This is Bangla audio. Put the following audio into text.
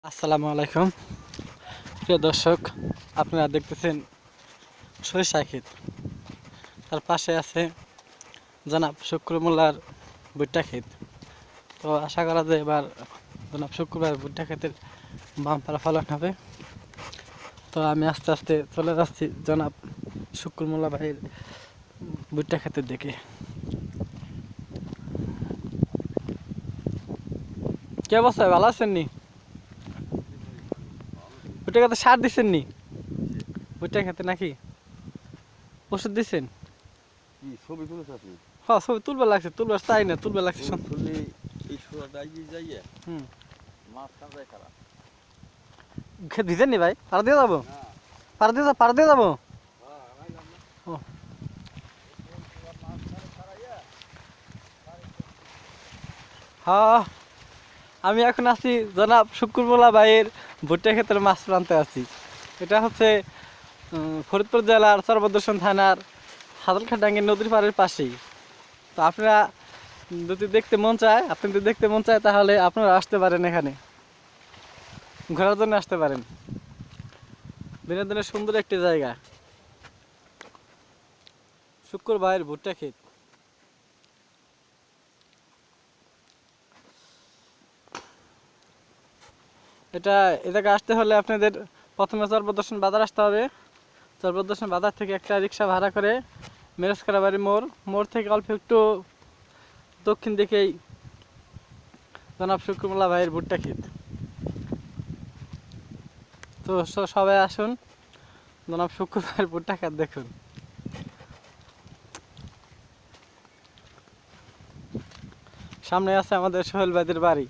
আসসালামু আলাইকুম প্রিয় দর্শক, আপনারা দেখতেছেন সরিষা ক্ষেত। তার পাশে আছে জনাব শুক্র মোল্লার ভুট্টা ক্ষেত। তো আশা করা যায় এবার জনাব শুক্রবার ভুট্টা ক্ষেতের বাম্পার ফলন হবে। তো আমি আস্তে আস্তে চলে যাচ্ছি জনাব শুক্র মোল্লা ভাইয়ের ভুট্টা ক্ষেতের দিকে। কে অবস্থা, ভালো আছেন নি? ভুট্টা ক্ষেতে সার দিচ্ছেন নি? ভুট্টা ক্ষেতে নাকি ওষুধ দিচ্ছেন? কি ছবি তুলেছ আপনি? হ্যাঁ, ছবি তুলবে লাগছে, তুলবার চাই না, তুলবে লাগছে। তুললে এই সোয়াটা এগিয়ে যাইয়ে হুম, মাছ কাঁদায় খারাপ ক্ষেত ভিজেন নি ভাই? পাড়া দিয়ে যাবো? না। পাড়া দিয়ে যাবো? হ্যাঁ আগাইলাম না। ও, মাছ ছাড়াইয়া হ্যাঁ, আমি এখন আছি জনাব শুক্রমোল্লা ভাইয়ের ভুট্টা ক্ষেতের মাছ প্রান্তে আছি। এটা হচ্ছে ফরিদপুর জেলার চরবদ্দর্শন থানার হাজলখাডাঙ্গি নদীর পাড়ের পাশেই। তো আপনারা যদি দেখতে মন চায়, তাহলে আপনারা আসতে পারেন, এখানে ঘোরার জন্য আসতে পারেন। বিনোদনের সুন্দর একটি জায়গা শুক্র ভাইয়ের ভুট্টা ক্ষেত। এ জায়গায় আসতে হলে আপনাদের প্রথমে চরবদ্দর্শন বাজার আসতে হবে। চরবদ্দর্শন বাজার থেকে একটা রিক্সা ভাড়া করে মেরেজকারাবাড়ি মোড় থেকে অল্প একটু দক্ষিণ দিকেই জনাব শুক্রমোল্লা ভাইয়ের ভুট্টা ক্ষেত। তো সবাই আসুন, জনাব শুক্র ভাইয়ের ভুট্টা ক্ষেত দেখুন। সামনে আছে আমাদের সোহেল ভাইদের বাড়ি।